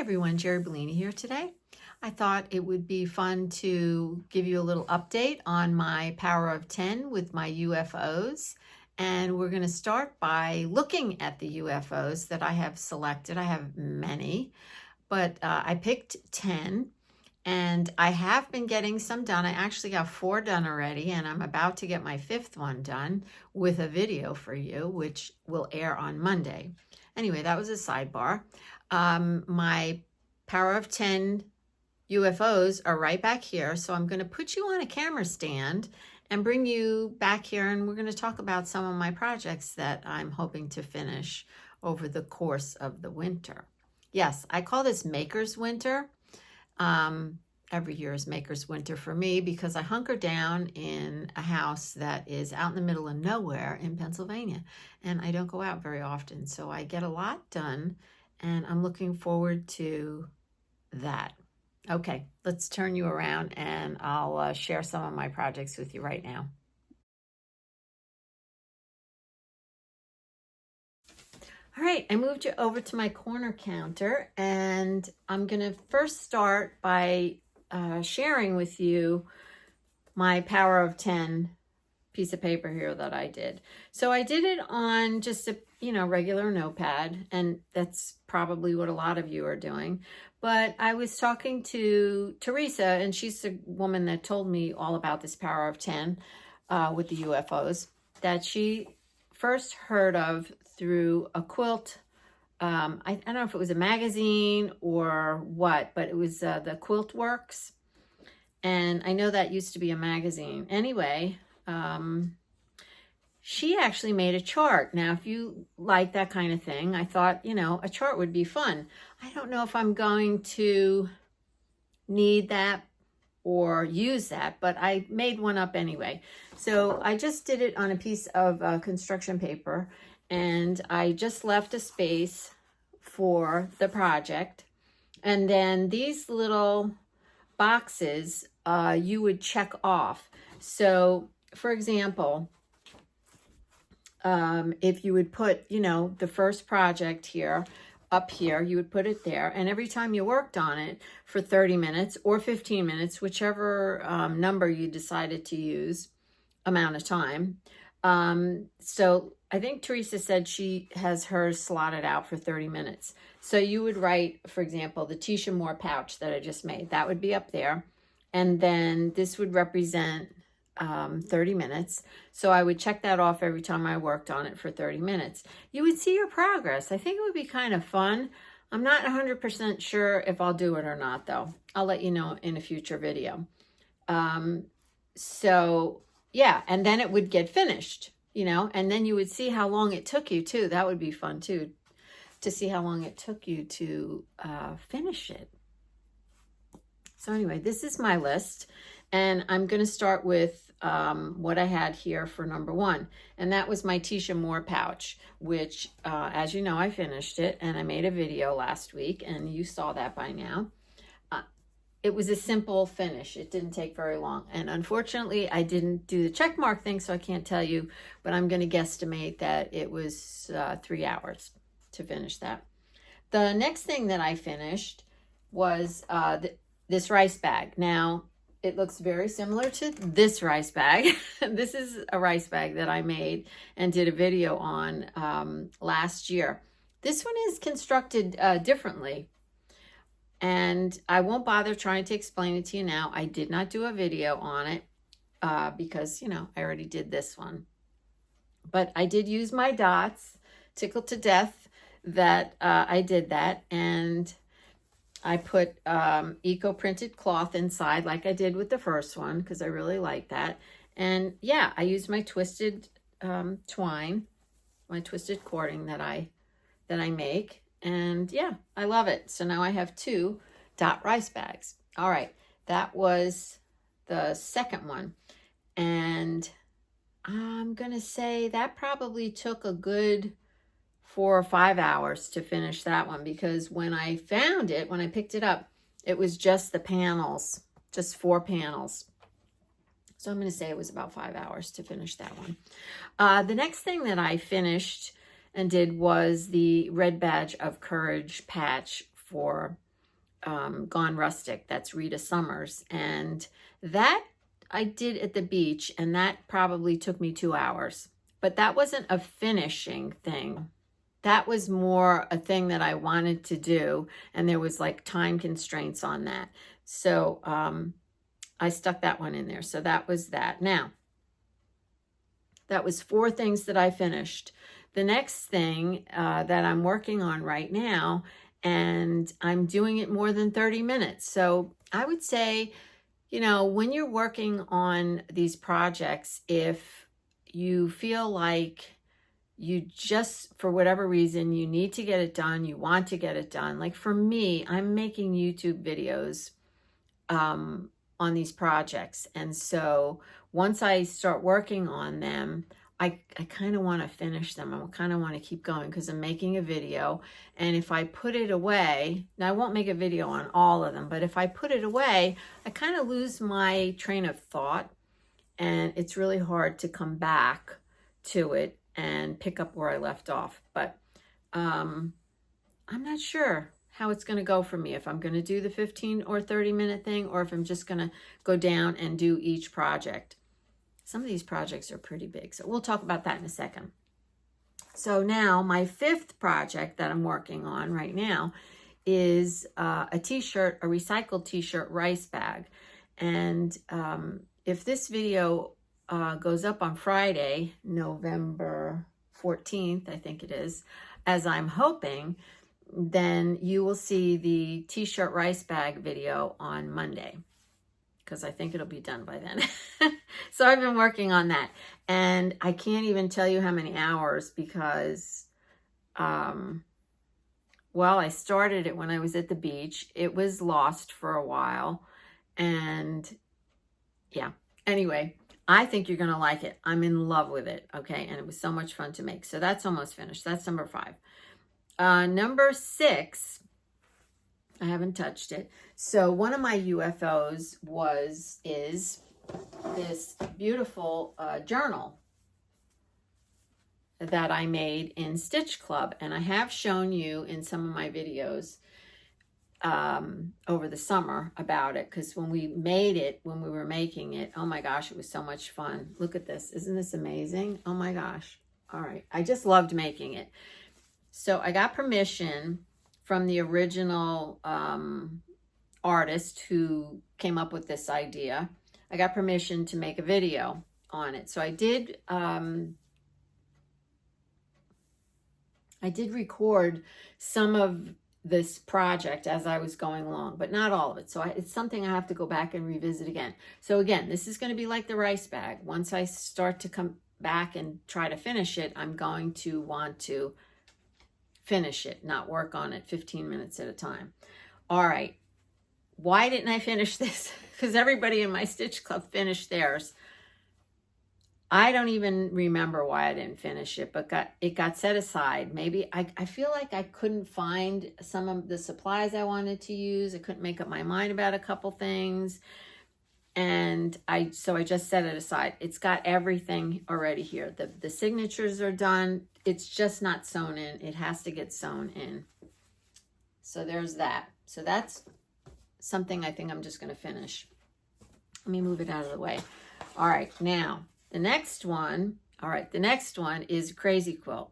everyone, Jeri Bellini here today. I thought it would be fun to give you a little update on my Power of 10 with my UFOs. And we're going to start by looking at the UFOs that I have selected. I have many, but I picked 10 and I have been getting some done. I actually got 4 done already, and I'm about to get my 5th one done with a video for you, which will air on Monday. Anyway, that was a sidebar. My Power of 10 UFOs are right back here. So I'm going to put you on a camera stand and bring you back here. And we're going to talk about some of my projects that I'm hoping to finish over the course of the winter. Yes, I call this Maker's Winter. Every year is Maker's Winter for me because I hunker down in a house that is out in the middle of nowhere in Pennsylvania. And I don't go out very often. So I get a lot done. And I'm looking forward to that. Okay, let's turn you around and I'll share some of my projects with you right now. All right, I moved you over to my corner counter, and I'm going to first start by sharing with you my Power of 10 piece of paper here that I did. So I did it on just a regular notepad, and that's probably what a lot of you are doing. But I was talking to Teresa, and she's the woman that told me all about this Power of 10 with the UFOs, that she first heard of through a quilt. I don't know if it was a magazine or what, but it was the Quilt Works. And I know that used to be a magazine. Anyway, she actually made a chart. Now, if you like that kind of thing, I thought, a chart would be fun. I don't know if I'm going to need that or use that, but I made one up anyway. So I just did it on a piece of construction paper, and I just left a space for the project. And then these little boxes you would check off. So, for example, if you would put, the first project here, up here, you would put it there. And every time you worked on it for 30 minutes or 15 minutes, whichever number you decided to use, amount of time. So I think Teresa said she has hers slotted out for 30 minutes. So you would write, for example, the Tisha Moore pouch that I just made. That would be up there. And then this would represent 30 minutes. So I would check that off every time I worked on it for 30 minutes. You would see your progress. I think it would be kind of fun. I'm not 100% sure if I'll do it or not, though. I'll let you know in a future video. So yeah, and then it would get finished, and then you would see how long it took you too. That would be fun too, to see how long it took you to finish it. So anyway, this is my list. And I'm going to start with what I had here for number 1. And that was my Tisha Moore pouch, which, as you know, I finished it. And I made a video last week, and you saw that by now. It was a simple finish. It didn't take very long. And unfortunately, I didn't do the check mark thing, so I can't tell you. But I'm going to guesstimate that it was 3 hours to finish that. The next thing that I finished was this rice bag. Now, it looks very similar to this rice bag. This is a rice bag that I made and did a video on last year. This one is constructed differently. And I won't bother trying to explain it to you now. I did not do a video on it because, I already did this one. But I did use my dots, tickled to death that I did that. And I put eco-printed cloth inside like I did with the first one because I really like that. And yeah, I used my twisted twine, my twisted cording that I make. And yeah, I love it. So now I have 2 dot rice bags. All right, that was the second one. And I'm going to say that probably took a good 4 or 5 hours to finish that one, because when I found it, when I picked it up, it was just the panels, just 4 panels. So I'm going to say it was about 5 hours to finish that one. The next thing that I finished and did was the Red Badge of Courage patch for Gone Rustic. That's Rita Summers. And that I did at the beach, and that probably took me 2 hours. But that wasn't a finishing thing. That was more a thing that I wanted to do, and there was like time constraints on that. So I stuck that one in there. So that was that. Now, that was 4 things that I finished. The next thing that I'm working on right now, and I'm doing it more than 30 minutes. So I would say, you know, when you're working on these projects, if you feel like you just, for whatever reason, you need to get it done, you want to get it done. Like for me, I'm making YouTube videos on these projects. And so once I start working on them, I kind of want to finish them. I kind of want to keep going because I'm making a video. And if I put it away, now I won't make a video on all of them, but if I put it away, I kind of lose my train of thought. And it's really hard to come back to it and pick up where I left off. But I'm not sure how it's going to go for me, if I'm going to do the 15 or 30 minute thing, or if I'm just going to go down and do each project. Some of these projects are pretty big, so we'll talk about that in a second. So now my 5th project that I'm working on right now is a t-shirt, a recycled t-shirt rice bag. And if this video goes up on Friday, November 14th, I think it is, as I'm hoping, then you will see the t-shirt rice bag video on Monday, because I think it'll be done by then. So I've been working on that, and I can't even tell you how many hours, because well, I started it when I was at the beach. It was lost for a while, and yeah, anyway, I think you're gonna like it. I'm in love with it, okay? And it was so much fun to make. So that's almost finished. That's number 5. Number 6, I haven't touched it. So one of my UFOs is this beautiful journal that I made in Stitch Club. And I have shown you in some of my videos over the summer about it, because when we made it, when we were making it, oh my gosh, it was so much fun. Look at this. Isn't this amazing? Oh my gosh. All right. I just loved making it. So I got permission from the original artist who came up with this idea. I got permission to make a video on it. So I did record some of this project as I was going along, but not all of it. So it's something I have to go back and revisit again. So again, this is going to be like the rice bag. Once I start to come back and try to finish it, I'm going to want to finish it, not work on it 15 minutes at a time. All right. Why didn't I finish this? Because everybody in my Stitch Club finished theirs. I don't even remember why I didn't finish it, but it got set aside. Maybe I feel like I couldn't find some of the supplies I wanted to use. I couldn't make up my mind about a couple things. And so I just set it aside. It's got everything already here. The signatures are done. It's just not sewn in. It has to get sewn in. So there's that. So that's something I think I'm just going to finish. Let me move it out of the way. All right, now the next one. All right, the next one is Crazy Quilt.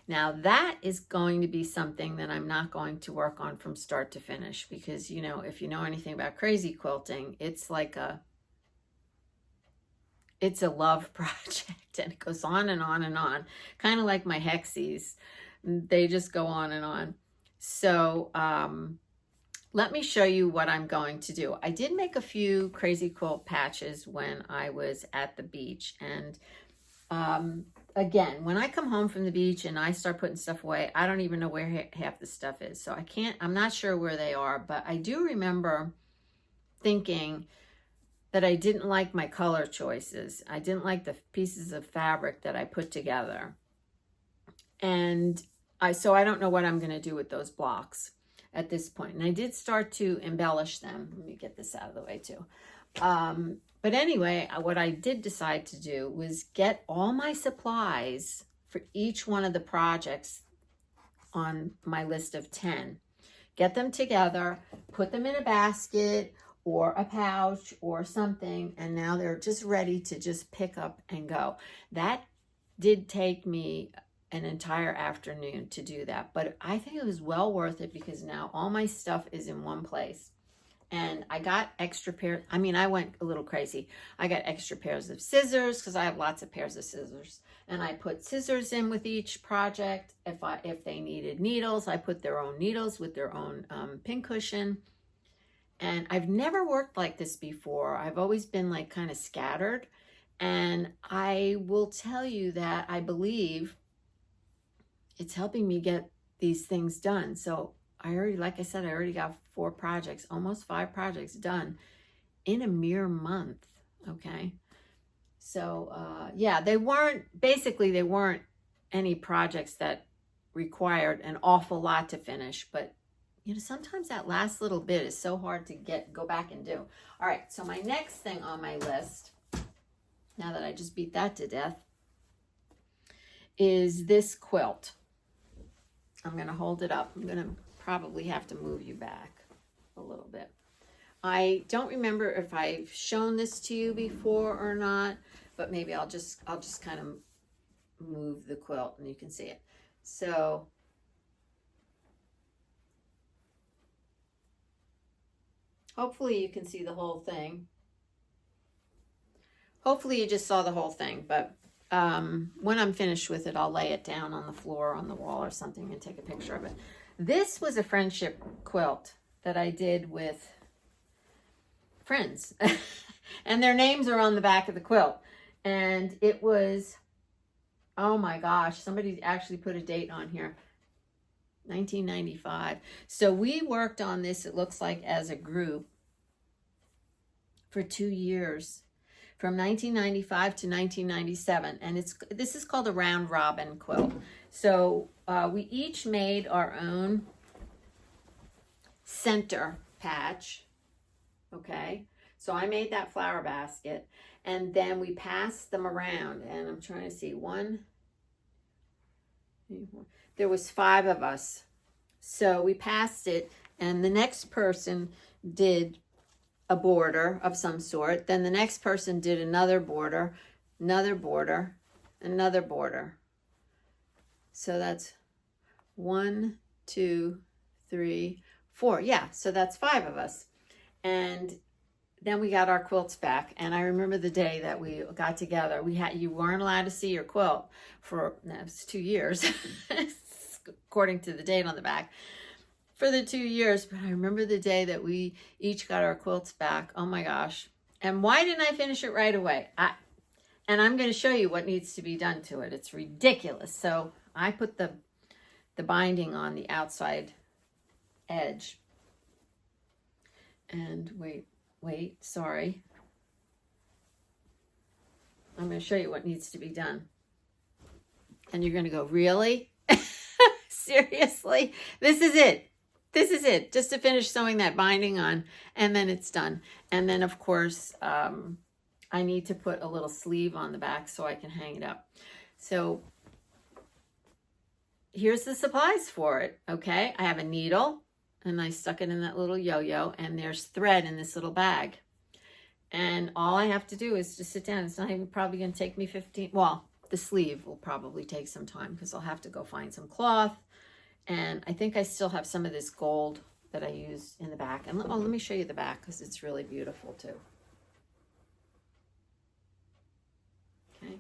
Now that is going to be something that I'm not going to work on from start to finish, because, you know, if you know anything about crazy quilting, it's like it's a love project, and it goes on and on and on, kind of like my Hexies. They just go on and on. So let me show you what I'm going to do. I did make a few Crazy Quilt patches when I was at the beach, and again, when I come home from the beach and I start putting stuff away, I don't even know where half the stuff is. So I'm not sure where they are, but I do remember thinking that I didn't like my color choices. I didn't like the pieces of fabric that I put together. And so I don't know what I'm going to do with those blocks at this point. And I did start to embellish them. Let me get this out of the way too. But anyway, what I did decide to do was get all my supplies for each one of the projects on my list of 10. get them together, put them in a basket or a pouch or something, and now they're just ready to just pick up and go. That did take me an entire afternoon to do that, but I think it was well worth it because now all my stuff is in one place. And I got extra pairs. I mean, I went a little crazy. I got extra pairs of scissors because I have lots of pairs of scissors. And I put scissors in with each project. If they needed needles, I put their own needles with their own pincushion. And I've never worked like this before. I've always been like kind of scattered. And I will tell you that I believe it's helping me get these things done. So I already, like I said, I already got 4 projects, almost 5 projects done in a mere month. Okay. So, yeah, they weren't any projects that required an awful lot to finish, but you know, sometimes that last little bit is so hard to go back and do. All right. So my next thing on my list, now that I just beat that to death, is this quilt. I'm going to hold it up. I'm going to probably have to move you back a little bit. I don't remember if I've shown this to you before or not, but maybe I'll just kind of move the quilt and you can see it. So hopefully you can see the whole thing. Hopefully you just saw the whole thing, but when I'm finished with it, I'll lay it down on the floor, on the wall or something and take a picture of it. This was a friendship quilt that I did with friends and their names are on the back of the quilt. And it was, oh my gosh, somebody actually put a date on here, 1995. So we worked on this, it looks like, as a group for 2 years. From 1995 to 1997, and this is called a round robin quilt. So we each made our own center patch. Okay, so I made that flower basket, and then we passed them around. And I'm trying to see, there was 5 of us, so we passed it, and the next person did a border of some sort. Then the next person did another border, another border, another border. So that's 1, 2, 3, 4. Yeah, so that's 5 of us. And then we got our quilts back. And I remember the day that we got together. You weren't allowed to see your quilt for, it was 2 years, according to the date on the back. For the 2 years, but I remember the day that we each got our quilts back. Oh my gosh. And why didn't I finish it right away? And I'm going to show you what needs to be done to it. It's ridiculous. So I put the binding on the outside edge. And wait, sorry. I'm going to show you what needs to be done. And you're going to go, really? Seriously? This is it. This is it, just to finish sewing that binding on, and then it's done. And then, of course, I need to put a little sleeve on the back so I can hang it up. So here's the supplies for it, okay? I have a needle, and I stuck it in that little yo-yo, and there's thread in this little bag. And all I have to do is just sit down. It's not even probably going to take me 15, well, the sleeve will probably take some time because I'll have to go find some cloth. And I think I still have some of this gold that I used in the back. And let me show you the back because it's really beautiful too. Okay.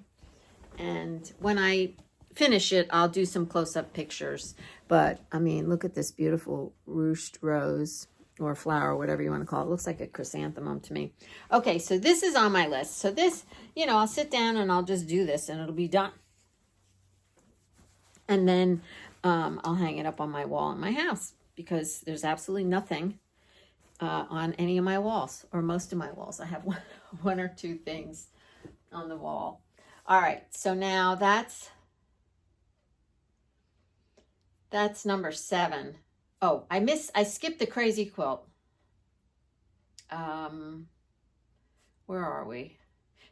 And when I finish it, I'll do some close-up pictures. But, I mean, look at this beautiful ruched rose or flower, whatever you want to call it. It looks like a chrysanthemum to me. Okay, so this is on my list. So this, you know, I'll sit down and I'll just do this and it'll be done. And then I'll hang it up on my wall in my house because there's absolutely nothing on any of my walls, or most of my walls. I have one or 2 things on the wall. All right, so now that's number 7. Oh, I skipped the crazy quilt. Where are we?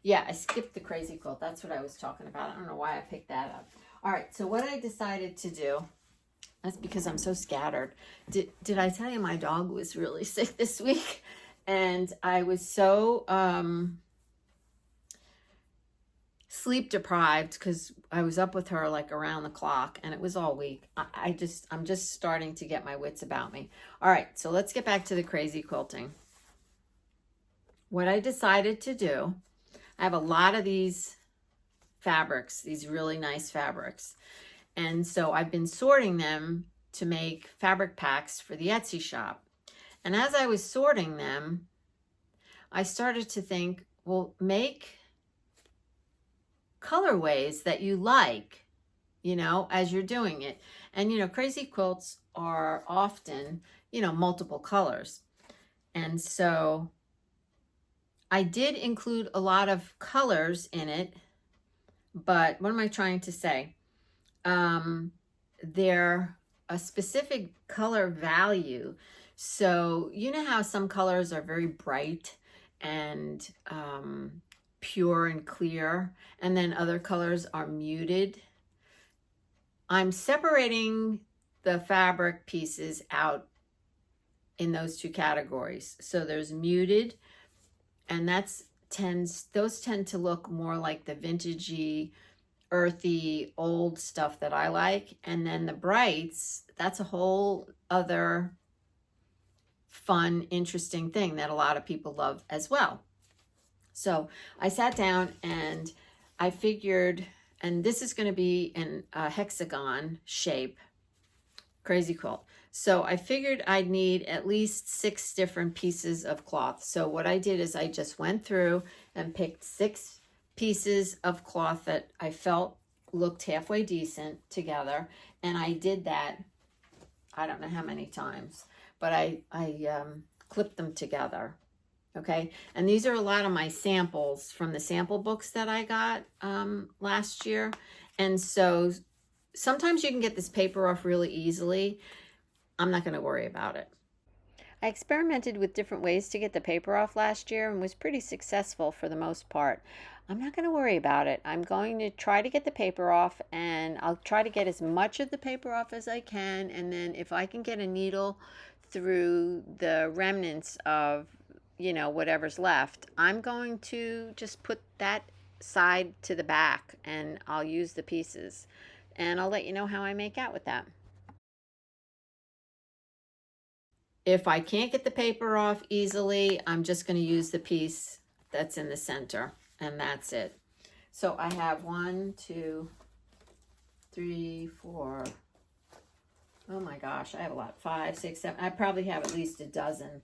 Yeah, I skipped the crazy quilt. That's what I was talking about. I don't know why I picked that up. All right, so what I decided to do That's because I'm so scattered. Did I tell you my dog was really sick this week? And I was so sleep deprived because I was up with her like around the clock, and it was all week. I'm just starting to get my wits about me. All right, so let's get back to the crazy quilting. What I decided to do, I have a lot of these fabrics, these really nice fabrics. And so I've been sorting them to make fabric packs for the Etsy shop. And as I was sorting them, I started to think, well, make colorways that you like, you know, as you're doing it. And, you know, crazy quilts are often, you know, multiple colors. And so I did include a lot of colors in it, but what am I trying to say? They're a specific color value. So you know how some colors are very bright and pure and clear, and then other colors are muted. I'm separating the fabric pieces out in those two categories. So there's muted, and those tend to look more like the vintagey, earthy, old stuff that I like. And then the brights, that's a whole other fun, interesting thing that a lot of people love as well. So I sat down and I figured, and this is going to be in a hexagon shape, crazy quilt. So I figured I'd need at least 6 different pieces of cloth. So what I did is I just went through and picked 6 pieces of cloth that I felt looked halfway decent together. And I did that, I don't know how many times, but I clipped them together. Okay, and these are a lot of my samples from the sample books that I got last year. And so sometimes you can get this paper off really easily. I'm not going to worry about it. I experimented with different ways to get the paper off last year and was pretty successful for the most part. I'm not going to worry about it. I'm going to try to get the paper off, and I'll try to get as much of the paper off as I can. And then if I can get a needle through the remnants of, you know, whatever's left, I'm going to just put that side to the back and I'll use the pieces. And I'll let you know how I make out with that. If I can't get the paper off easily, I'm just going to use the piece that's in the center, and that's it. So I have 1, 2, 3, 4. Oh my gosh, I have a lot. 5, 6, 7. I probably have at least a dozen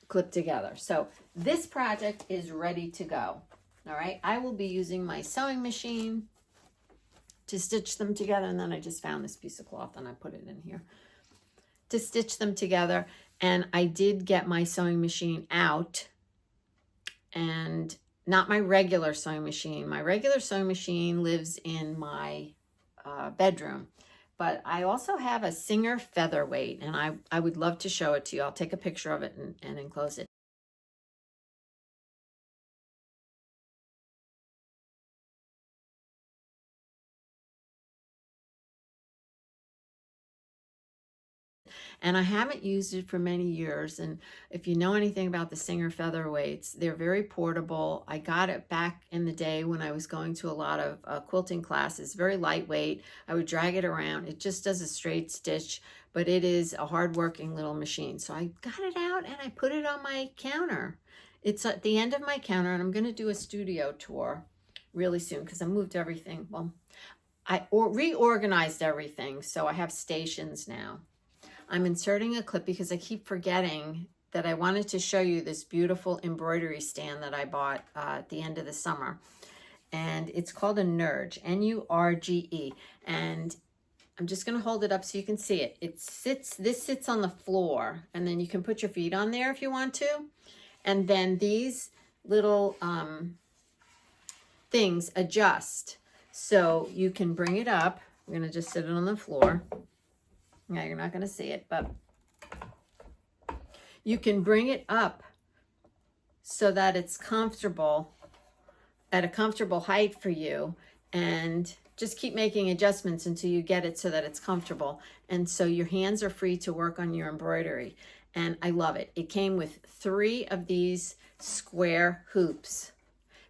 clipped together. So this project is ready to go. All right, I will be using my sewing machine to stitch them together, and then I just found this piece of cloth and I put it in here to stitch them together. And I did get my sewing machine out, and not my regular sewing machine. My regular sewing machine lives in my bedroom, but I also have a Singer featherweight, and I would love to show it to you. I'll take a picture of it and enclose it. And I haven't used it for many years. And if you know anything about the Singer featherweights, they're very portable. I got it back in the day when I was going to a lot of quilting classes. Very lightweight. I would drag it around. It just does a straight stitch, but it is a hard-working little machine. So I got it out and I put it on my counter. It's at the end of my counter, and I'm going to do a studio tour really soon because I moved everything. Well, I reorganized everything, so I have stations now. I'm inserting a clip because I keep forgetting that I wanted to show you this beautiful embroidery stand that I bought at the end of the summer. And it's called a Nurge, N-U-R-G-E. And I'm just going to hold it up so you can see it. This sits on the floor, and then you can put your feet on there if you want to. And then these little things adjust. So you can bring it up. I'm going to just sit it on the floor. Now you're not going to see it, but you can bring it up so that it's comfortable, at a comfortable height for you. And just keep making adjustments until you get it so that it's comfortable. And so your hands are free to work on your embroidery. And I love it. It came with 3 of these square hoops.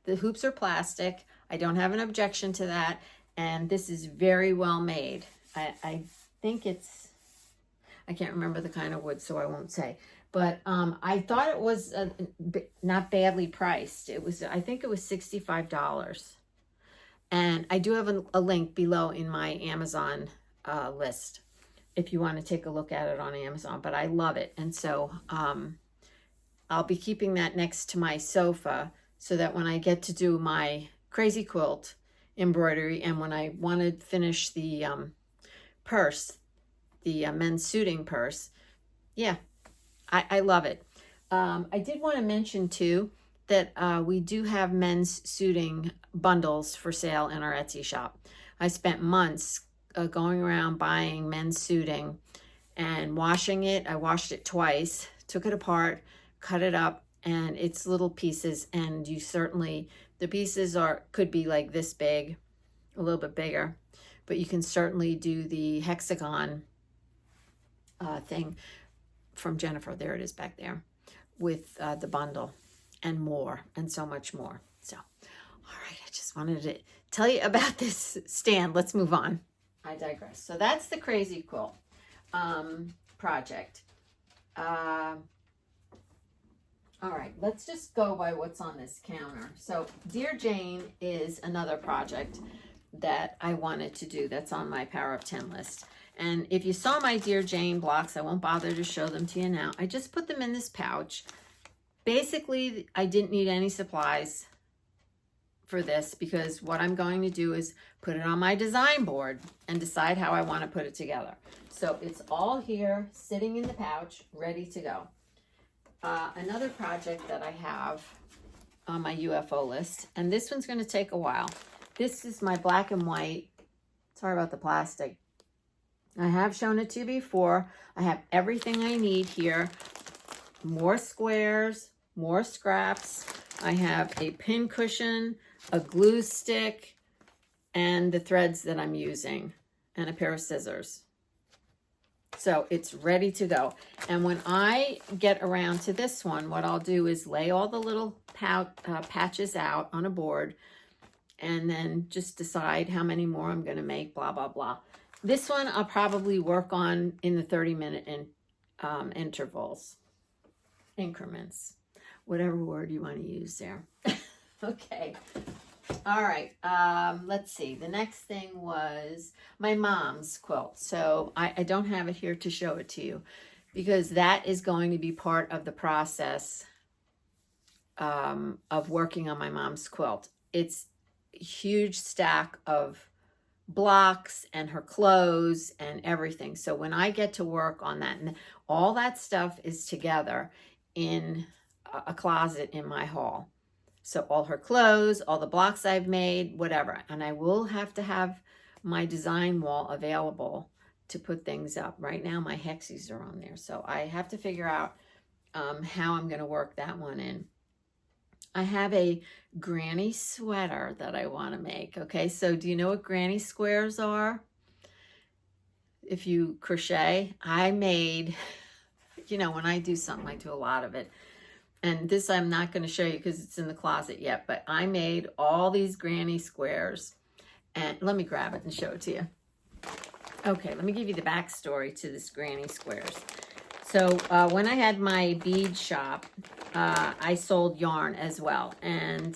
The hoops are plastic. I don't have an objection to that. And this is very well made. I think it's, I can't remember the kind of wood, so I won't say. But I thought it was not badly priced. It was, I think it was $65. And I do have a link below in my Amazon list if you want to take a look at it on Amazon. But I love it. And so I'll be keeping that next to my sofa so that when I get to do my crazy quilt embroidery and when I want to finish the purse, the men's suiting purse, yeah, I love it. I did want to mention too that we do have men's suiting bundles for sale in our Etsy shop. I spent months going around buying men's suiting and washing it. I washed it twice, took it apart, cut it up, and it's little pieces. And you certainly, the pieces could be like this big, a little bit bigger, but you can certainly do the hexagon thing from Jennifer. There it is back there with the bundle and more and so much more. So, all right, I just wanted to tell you about this stand. Let's move on. I digress. So that's the crazy quilt project. All right, let's just go by what's on this counter. So Dear Jane is another project that I wanted to do that's on my Power of 10 list. And if you saw my Dear Jane blocks, I won't bother to show them to you now. I just put them in this pouch. Basically, I didn't need any supplies for this because what I'm going to do is put it on my design board and decide how I want to put it together. So it's all here, sitting in the pouch, ready to go. Another project that I have on my UFO list, and this one's going to take a while. This is my black and white. Sorry about the plastic. I have shown it to you before. I have everything I need here. More squares, more scraps. I have a pin cushion, a glue stick, and the threads that I'm using, and a pair of scissors. So it's ready to go. And when I get around to this one, what I'll do is lay all the little patches out on a board and then just decide how many more I'm going to make, blah, blah, blah. This one I'll probably work on in the 30-minute intervals, increments, whatever word you want to use there. Okay. All right, let's see. The next thing was my mom's quilt. So I don't have it here to show it to you because that is going to be part of the process of working on my mom's quilt. It's a huge stack of blocks and her clothes and everything. So when I get to work on that, and all that stuff is together in a closet in my hall. So all her clothes, all the blocks I've made, whatever. And I will have to have my design wall available to put things up. Right now my hexies are on there. So I have to figure out how I'm going to work that one in. I have a granny sweater that I want to make. Okay, so do you know what granny squares are? If you crochet, I made, you know, when I do something, I do a lot of it. And this I'm not going to show you because it's in the closet yet, but I made all these granny squares. And let me grab it and show it to you. Okay, let me give you the backstory to this granny squares. So when I had my bead shop, I sold yarn as well. And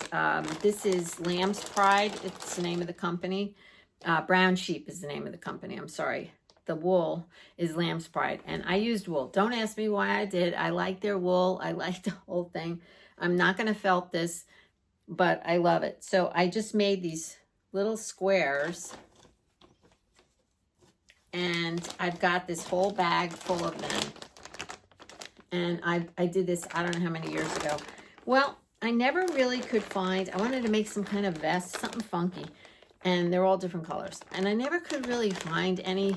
this is Lamb's Pride. It's the name of the company. Brown Sheep is the name of the company. I'm sorry. The wool is Lamb's Pride. And I used wool. Don't ask me why I did. I like their wool. I like the whole thing. I'm not going to felt this, but I love it. So I just made these little squares. And I've got this whole bag full of them. And I did this, I don't know how many years ago. Well, I never really could find, I wanted to make some kind of vest, something funky. And they're all different colors. And I never could really find any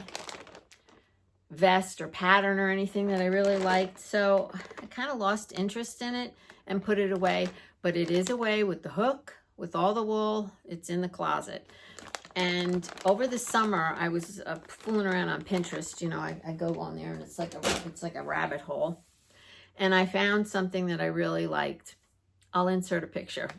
vest or pattern or anything that I really liked. So I kind of lost interest in it and put it away. But it is away with the hook, with all the wool. It's in the closet. And over the summer, I was fooling around on Pinterest. You know, I go on there and it's like a rabbit hole. And I found something that I really liked. I'll insert a picture.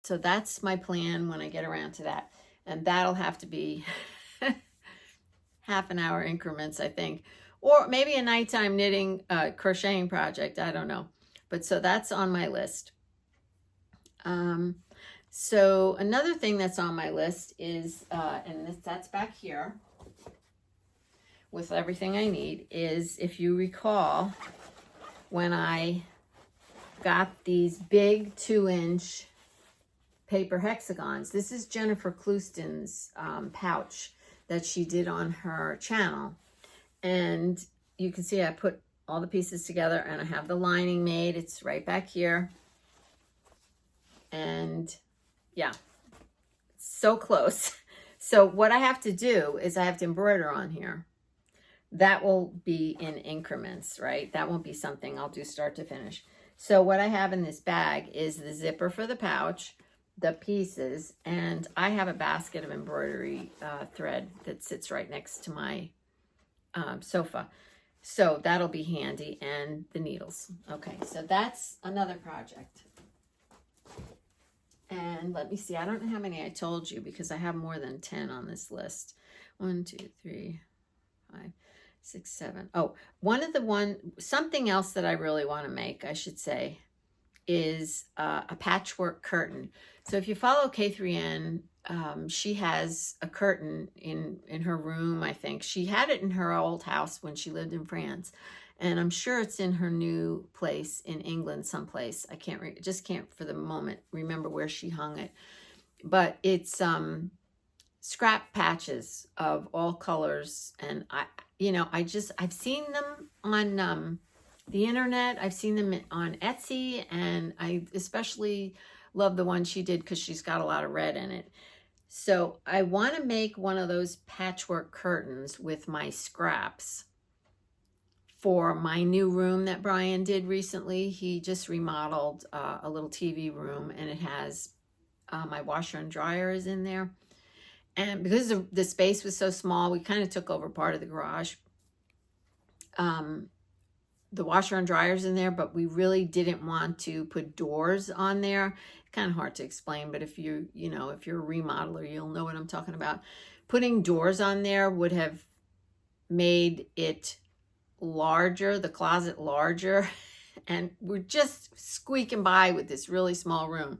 So that's my plan when I get around to that. And that'll have to be half an hour increments, I think. Or maybe a nighttime knitting, crocheting project. I don't know. But so that's on my list. So another thing that's on my list is, and that's back here with everything I need, is if you recall, when I got these big 2-inch paper hexagons. This is Jennifer Clouston's pouch that she did on her channel. And you can see I put all the pieces together and I have the lining made. It's right back here. And yeah, so close. So what I have to do is I have to embroider on here. That will be in increments, right? That won't be something I'll do start to finish. So what I have in this bag is the zipper for the pouch, the pieces, and I have a basket of embroidery thread that sits right next to my sofa. So that'll be handy, and the needles. Okay, so that's another project. And let me see, I don't know how many I told you because I have more than 10 on this list. 1, 2, 3, 5, 6, 7. Oh, something else that I really want to make, I should say, is a patchwork curtain. So if you follow K3N, she has a curtain in her room, I think. She had it in her old house when she lived in France. And I'm sure it's in her new place in England someplace. I just can't for the moment remember where she hung it. But it's scrap patches of all colors. And I've seen them on the internet. I've seen them on Etsy, and I especially love the one she did because she's got a lot of red in it. So I want to make one of those patchwork curtains with my scraps for my new room that Brian did recently. He just remodeled a little TV room, and it has my washer and dryer is in there. And because the space was so small, we kind of took over part of the garage. The washer and dryer's in there, but we really didn't want to put doors on there. Kind of hard to explain, but if you're a remodeler, you'll know what I'm talking about. Putting doors on there would have made it larger, the closet larger, and we're just squeaking by with this really small room.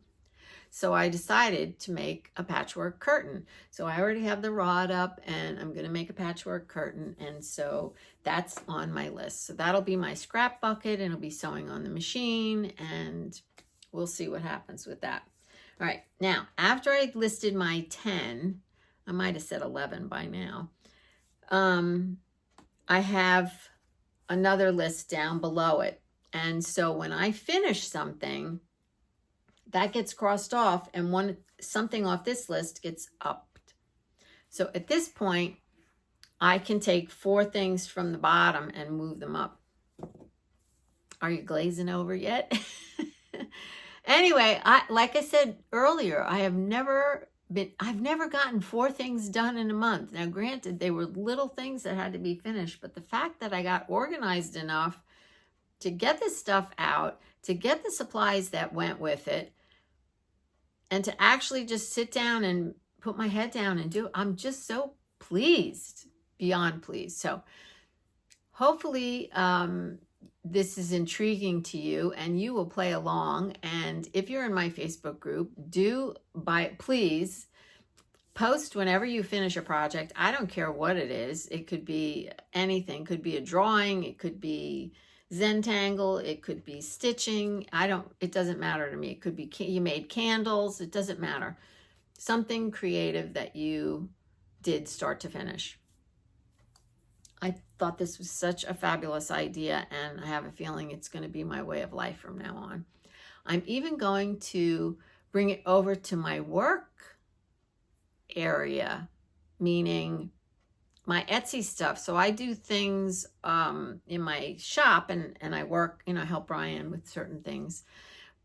So I decided to make a patchwork curtain. So I already have the rod up, and I'm going to make a patchwork curtain. And so that's on my list. So that'll be my scrap bucket, and it'll be sewing on the machine, and we'll see what happens with that. All right. Now, after I listed my 10, I might have said 11 by now. I have another list down below it. And so when I finish something, that gets crossed off, and something off this list gets upped. So at this point, I can take 4 things from the bottom and move them up. Are you glazing over yet? Anyway, like I said earlier, I've never gotten 4 things done in a month. Now, granted, they were little things that had to be finished, but the fact that I got organized enough to get this stuff out, to get the supplies that went with it, and to actually just sit down and put my head down and do it, I'm just so pleased, beyond pleased. So hopefully this is intriguing to you and you will play along. And if you're in my Facebook group, please post whenever you finish a project. I don't care what it is. It could be anything. It could be a drawing. It could be Zentangle, it could be stitching. It doesn't matter to me. It could be, you made candles. It doesn't matter. Something creative that you did start to finish. I thought this was such a fabulous idea, and I have a feeling it's going to be my way of life from now on. I'm even going to bring it over to my work area, meaning my Etsy stuff. So I do things in my shop, and I work, you know, help Brian with certain things.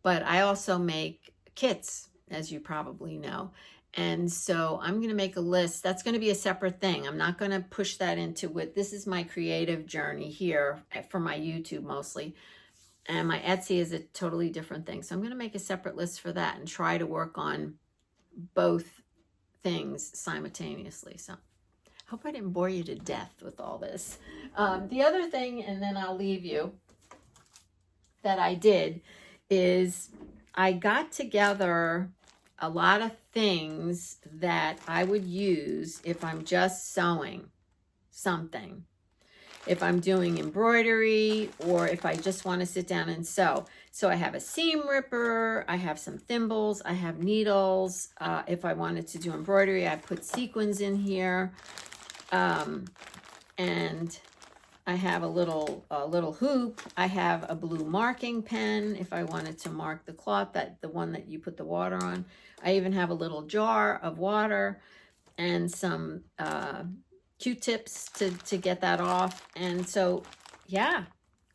But I also make kits, as you probably know. And so I'm going to make a list. That's going to be a separate thing. I'm not going to push that into it. This is my creative journey here for my YouTube mostly. And my Etsy is a totally different thing. So I'm going to make a separate list for that and try to work on both things simultaneously. So I hope I didn't bore you to death with all this. The other thing, and then I'll leave you, that I did is I got together a lot of things that I would use if I'm just sewing something. If I'm doing embroidery, or if I just want to sit down and sew. So I have a seam ripper, I have some thimbles, I have needles. If I wanted to do embroidery, I put sequins in here. And I have a little hoop. I have a blue marking pen if I wanted to mark the cloth, the one that you put the water on. I even have a little jar of water and some Q-tips to get that off. And so, yeah,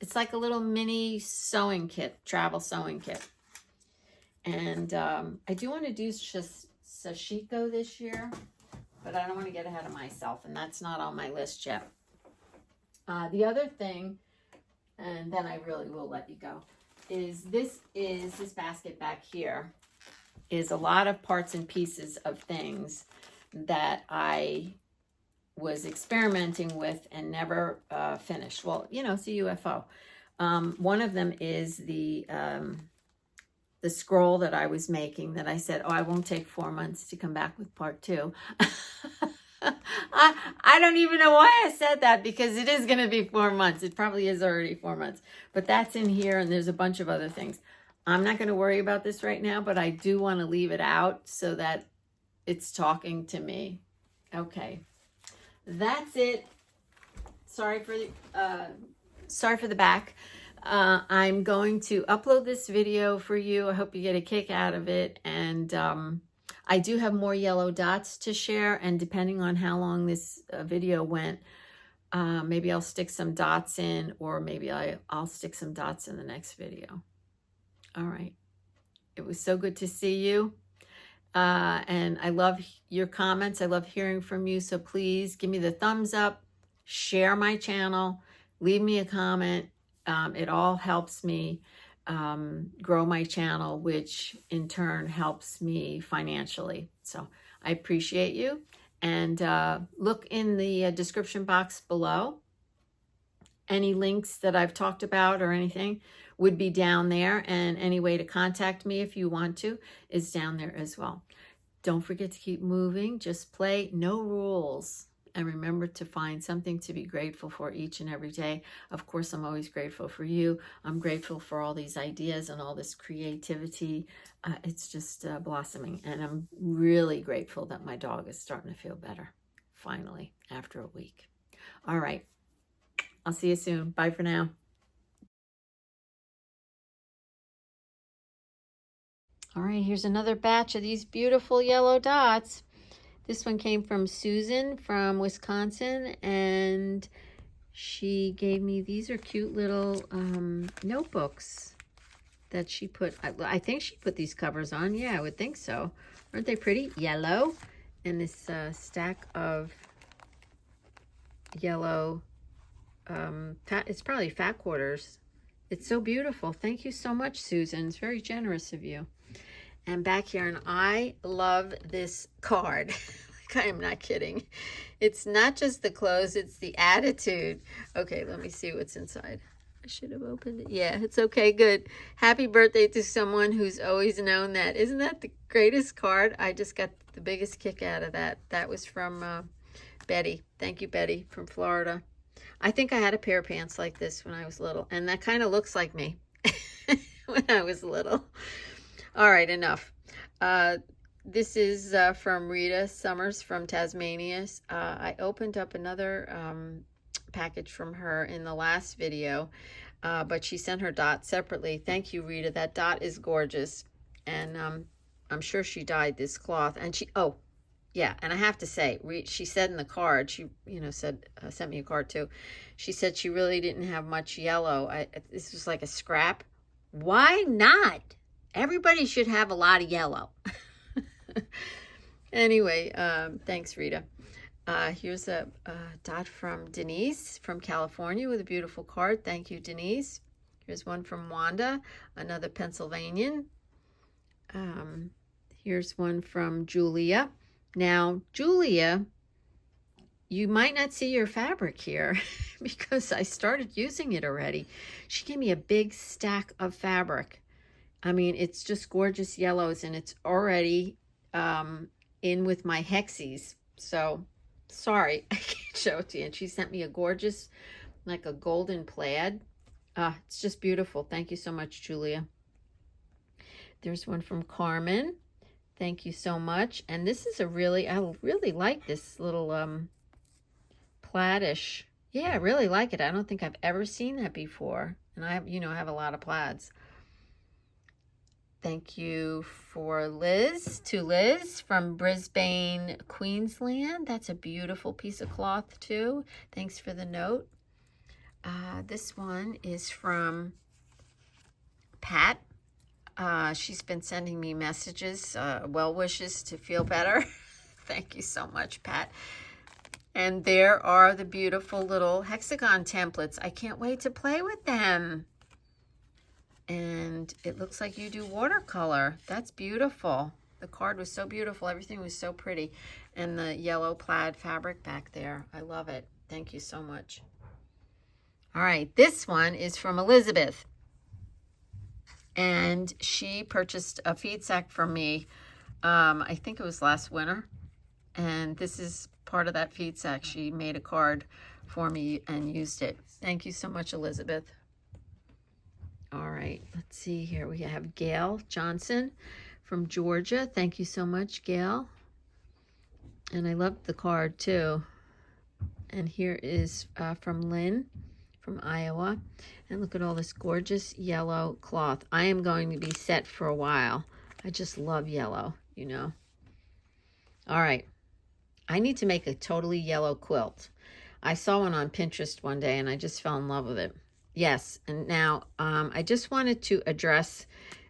it's like a little mini sewing kit, travel sewing kit. And I do want to do sashiko this year, but I don't want to get ahead of myself, and that's not on my list yet. The other thing, and then I really will let you go, is this basket back here is a lot of parts and pieces of things that I was experimenting with and never finished. Well, you know, it's a UFO. One of them is the scroll that I was making that I said, oh, I won't take 4 months to come back with part 2. I don't even know why I said that, because it is going to be 4 months. It probably is already 4 months. But that's in here, and there's a bunch of other things. I'm not going to worry about this right now, but I do want to leave it out so that it's talking to me. Okay. That's it. Sorry for the back. I'm going to upload this video for you. I hope you get a kick out of it. And I do have more yellow dots to share. And depending on how long this video went, maybe I'll stick some dots in, or maybe I'll stick some dots in the next video. All right. It was so good to see you. And I love your comments. I love hearing from you. So please give me the thumbs up, share my channel, leave me a comment. It all helps me grow my channel, which in turn helps me financially. So I appreciate you. And look in the description box below. Any links that I've talked about or anything would be down there, and any way to contact me if you want to is down there as well. Don't forget to keep moving. Just play, no rules. And remember to find something to be grateful for each and every day. Of course, I'm always grateful for you. I'm grateful for all these ideas and all this creativity. It's just blossoming. And I'm really grateful that my dog is starting to feel better, finally, after a week. All right. I'll see you soon. Bye for now. All right, here's another batch of these beautiful yellow dots. This one came from Susan from Wisconsin, and she gave me, these are cute little notebooks that she put, I think she put these covers on. Yeah, I would think so. Aren't they pretty? Yellow. And this stack of yellow, it's probably fat quarters. It's so beautiful. Thank you so much, Susan. It's very generous of you. And back here, and I love this card. Like, I am not kidding. It's not just the clothes, it's the attitude. Okay, let me see what's inside. I should have opened it. Yeah, it's okay, good. Happy birthday to someone who's always known that. Isn't that the greatest card? I just got the biggest kick out of that. That was from Betty. Thank you, Betty, from Florida. I think I had a pair of pants like this when I was little, and that kind of looks like me when I was little. All right, enough. This is from Rita Summers from Tasmania. I opened up another package from her in the last video, but she sent her dot separately. Thank you, Rita. That dot is gorgeous, and I'm sure she dyed this cloth. And she, oh, yeah, and I have to say, she said in the card, she, said, sent me a card too. She said she really didn't have much yellow. This was like a scrap. Why not? Everybody should have a lot of yellow. Anyway, thanks, Rita. Here's a dot from Denise from California with a beautiful card. Thank you, Denise. Here's one from Wanda, another Pennsylvanian. Here's one from Julia. Now, Julia, you might not see your fabric here because I started using it already. She gave me a big stack of fabric. I mean, it's just gorgeous yellows, and it's already in with my hexies. So, sorry, I can't show it to you. And she sent me a gorgeous, like a golden plaid. It's just beautiful. Thank you so much, Julia. There's one from Carmen. Thank you so much. And this is I really like this little plaid-ish. Yeah, I really like it. I don't think I've ever seen that before. And I have, I have a lot of plaids. Thank you for Liz, to Liz from Brisbane, Queensland. That's a beautiful piece of cloth too. Thanks for the note. This one is from Pat. She's been sending me messages, well wishes to feel better. Thank you so much, Pat. And there are the beautiful little hexagon templates. I can't wait to play with them. And it looks like you do watercolor. That's beautiful. The card was so beautiful. Everything was so pretty. And the yellow plaid fabric back there. I love it. Thank you so much. All right, this one is from Elizabeth. And she purchased a feed sack from me. I think it was last winter. And this is part of that feed sack. She made a card for me and used it. Thank you so much, Elizabeth. All right, let's see here. We have Gail Johnson from Georgia. Thank you so much, Gail. And I loved the card too. And here is from Lynn from Iowa. And look at all this gorgeous yellow cloth. I am going to be set for a while. I just love yellow, All right. I need to make a totally yellow quilt. I saw one on Pinterest one day and I just fell in love with it. Yes, and now I just wanted to address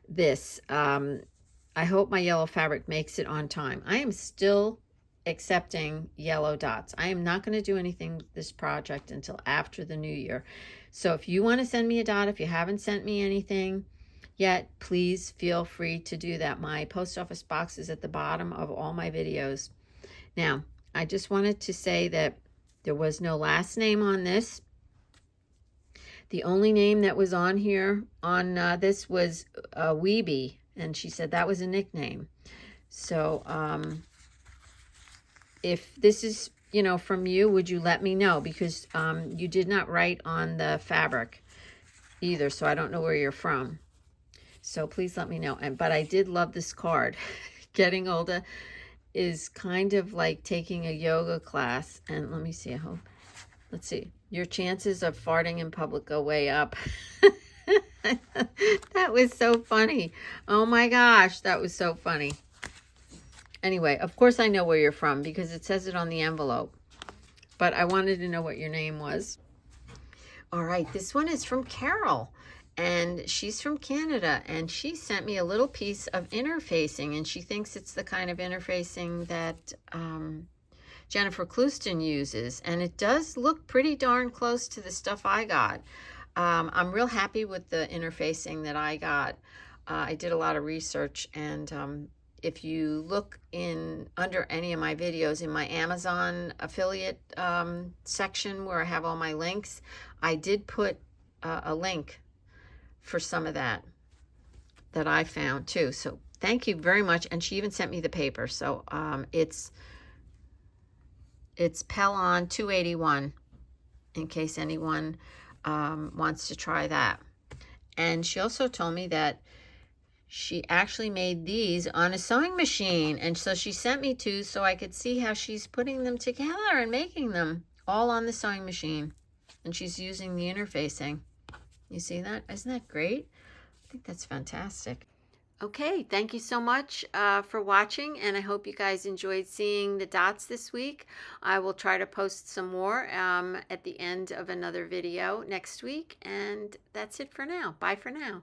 this. I hope my yellow fabric makes it on time. I am still accepting yellow dots. I am not going to do anything with this project until after the new year. So if you want to send me a dot, if you haven't sent me anything yet, please feel free to do that. My post office box is at the bottom of all my videos. Now, I just wanted to say that there was no last name on this. The only name that was on here on this was Weeby, and she said that was a nickname. So if this is, from you, would you let me know? Because you did not write on the fabric either, so I don't know where you're from. So please let me know. But I did love this card. Getting older is kind of like taking a yoga class. And let me see, I hope. Let's see. Your chances of farting in public go way up. That was so funny. Oh my gosh, that was so funny. Anyway, of course I know where you're from because it says it on the envelope. But I wanted to know what your name was. All right, this one is from Carol. And she's from Canada. And she sent me a little piece of interfacing. And she thinks it's the kind of interfacing that Jennifer Clouston uses, and it does look pretty darn close to the stuff I got. I'm real happy with the interfacing that I got. I did a lot of research, and if you look under any of my videos in my Amazon affiliate section where I have all my links, I did put a link for some of that I found too. So thank you very much. And she even sent me the paper. So it's Pellon 281. in case anyone wants to try that. And she also told me that she actually made these on a sewing machine. And so she sent me two so I could see how she's putting them together and making them all on the sewing machine. And she's using the interfacing. You see that? Isn't that great? I think that's fantastic. Okay, thank you so much for watching, and I hope you guys enjoyed seeing the dots this week. I will try to post some more at the end of another video next week, and that's it for now. Bye for now.